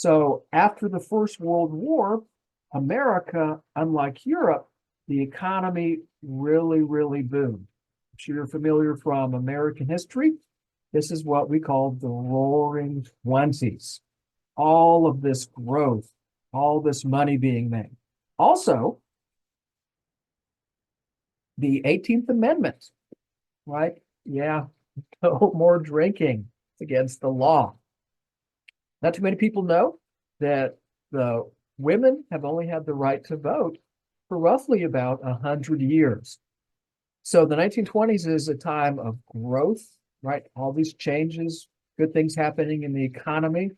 So after the First World War, America, unlike Europe, the economy really, really boomed. I'm sure you're familiar from American history. This is what we call the Roaring Twenties. All of this growth, all this money being made. Also, the 18th Amendment, right? Yeah, no more drinking. It's against the law. Not too many people know that the women have only had the right to vote for roughly about 100 years. So the 1920s is a time of growth, right? All these changes, good things happening in the economy,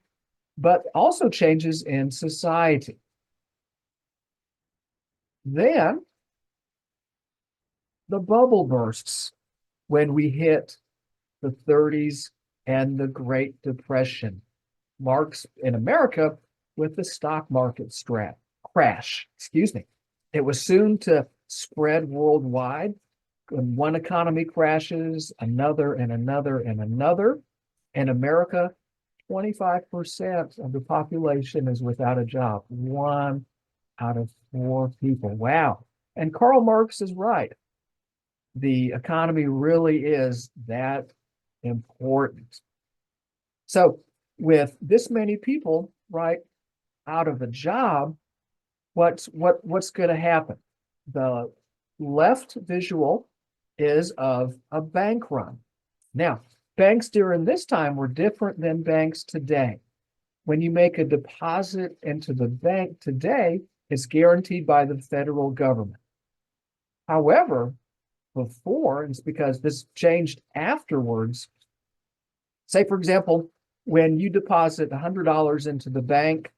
but also changes in society. Then the bubble bursts when we hit the 30s and the Great Depression. Marks in America with the stock market crash. Excuse me. It was soon to spread worldwide. When one economy crashes, another and another and another. In America, 25% of the population is without a job. 1 out of 4 people. Wow. And Karl Marx is right. The economy really is that important. So with this many people, right, out of a job, what's going to happen? The left visual is of a bank run. Now, banks during this time were different than banks today. When you make a deposit into the bank today, it's guaranteed by the federal government. However, before, and it's because this changed afterwards. Say, for example, when you deposit $100 into the bank,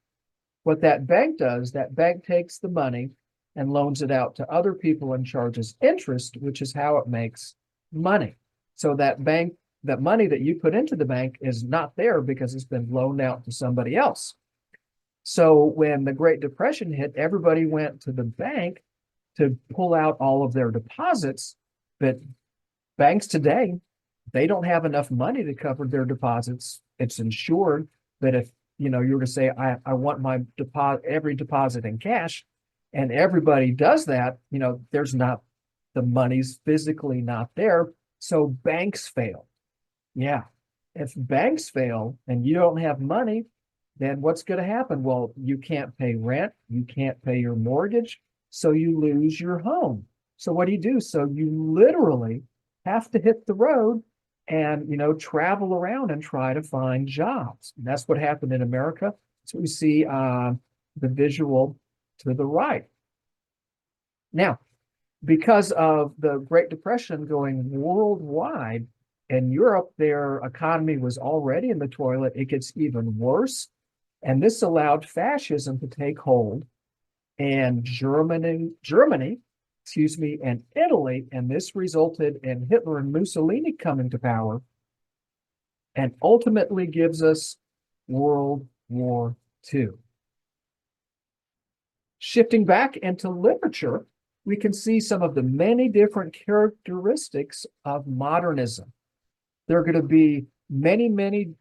what that bank does, that bank takes the money and loans it out to other people and charges interest, which is how it makes money. So that money that you put into the bank is not there because it's been loaned out to somebody else. So when the Great Depression hit, everybody went to the bank to pull out all of their deposits. But banks today, they don't have enough money to cover their deposits. It's insured, but if you were to say, I want my every deposit in cash, and everybody does that, there's not, the money's physically not there. So banks fail. Yeah. If banks fail and you don't have money, then what's going to happen? Well, you can't pay rent, you can't pay your mortgage, so you lose your home. So what do you do? So you literally have to hit the road and travel around and try to find jobs. And that's what happened in America. So we see the visual to the right. Now, because of the Great Depression going worldwide, in Europe, their economy was already in the toilet. It gets even worse. And this allowed fascism to take hold. And Germany, and Italy, and this resulted in Hitler and Mussolini coming to power and ultimately gives us World War II. Shifting back into literature, we can see some of the many different characteristics of modernism. There are going to be many, many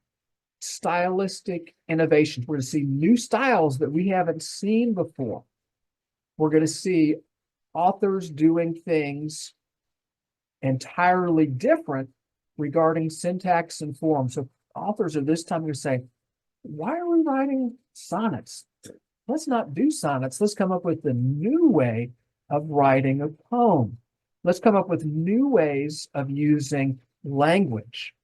stylistic innovations. We're going to see new styles that we haven't seen before. We're going to see authors doing things entirely different regarding syntax and form. So authors of this time are going to say, why are we writing sonnets? Let's not do sonnets. Let's come up with a new way of writing a poem. Let's come up with new ways of using language.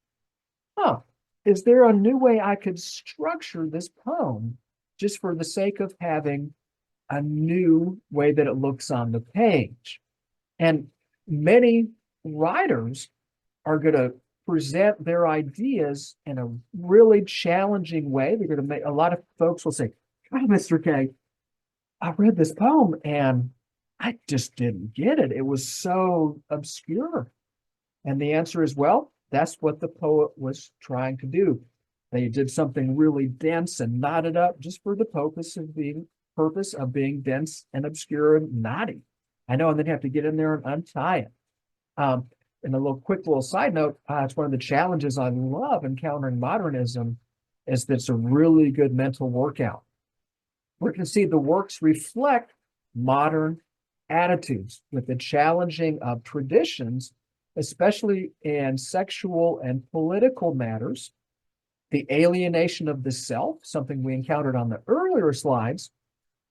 Is there a new way I could structure this poem just for the sake of having a new way that it looks on the page? And many writers are going to present their ideas in a really challenging way. They're going to make, a lot of folks will say, "Oh, Mr. K, I read this poem and I just didn't get it. It was so obscure." And the answer is, well, that's what the poet was trying to do. They did something really dense and knotted up just for the purpose of being dense and obscure and knotty. I know, and then you have to get in there and untie it. And a quick little side note, it's one of the challenges I love encountering modernism is that it's a really good mental workout. We can see the works reflect modern attitudes with the challenging of traditions, especially in sexual and political matters, the alienation of the self, something we encountered on the earlier slides.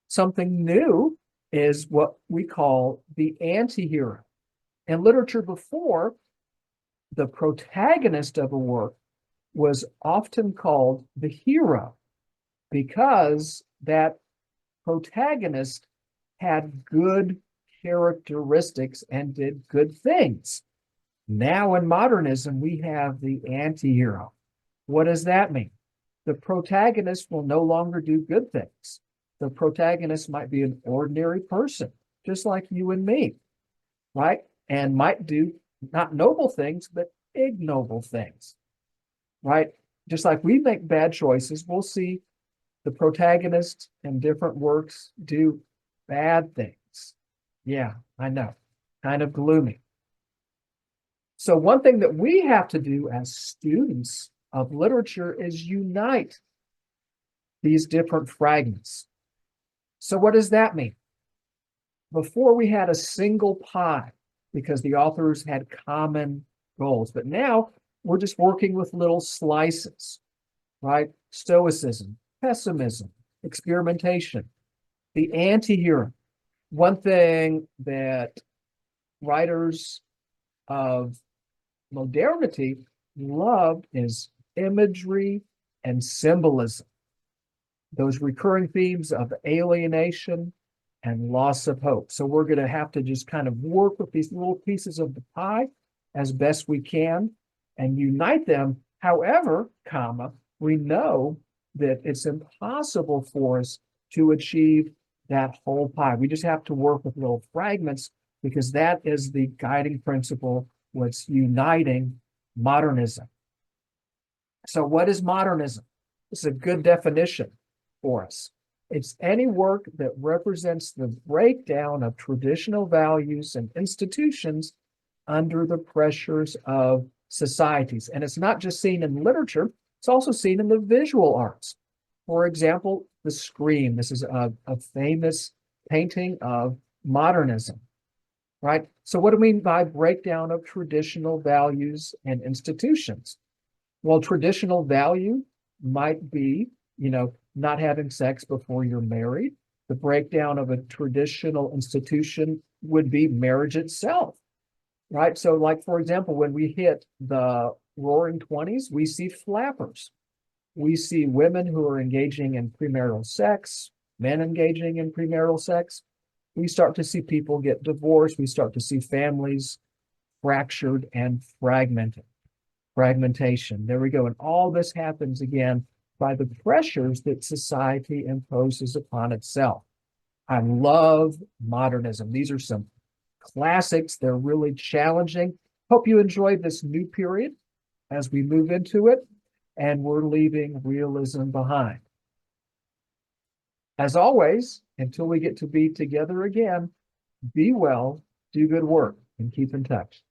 Something new is what we call the anti-hero. In literature before, the protagonist of a work was often called the hero because that protagonist had good characteristics and did good things. Now in modernism, we have the anti-hero. What does that mean? The protagonist will no longer do good things. The protagonist might be an ordinary person, just like you and me, right? And might do not noble things, but ignoble things, right? Just like we make bad choices, we'll see the protagonist in different works do bad things. Yeah, I know, kind of gloomy. So one thing that we have to do as students of literature is unite these different fragments. So what does that mean? Before we had a single pie because the authors had common goals, but now we're just working with little slices, right? Stoicism, pessimism, experimentation, the anti-hero. One thing that writers of modernity loved is imagery and symbolism. Those recurring themes of alienation and loss of hope. So we're going to have to just kind of work with these little pieces of the pie as best we can and unite them. However, we know that it's impossible for us to achieve that whole pie. We just have to work with little fragments because that is the guiding principle, what's uniting modernism. So what is modernism? It's a good definition for us. It's any work that represents the breakdown of traditional values and institutions under the pressures of societies. And it's not just seen in literature, it's also seen in the visual arts. For example, the Scream. This is a famous painting of modernism, right? So what do we mean by breakdown of traditional values and institutions? Well, traditional value might be, not having sex before you're married. The breakdown of a traditional institution would be marriage itself, right? So like, for example, when we hit the roaring 20s, we see flappers. We see women who are engaging in premarital sex, men engaging in premarital sex. We start to see people get divorced. We start to see families fractured and fragmentation. There we go. And all this happens again by the pressures that society imposes upon itself. I love modernism. These are some classics. They're really challenging. Hope you enjoyed this new period as we move into it, and we're leaving realism behind. As always, until we get to be together again, be well, do good work, and keep in touch.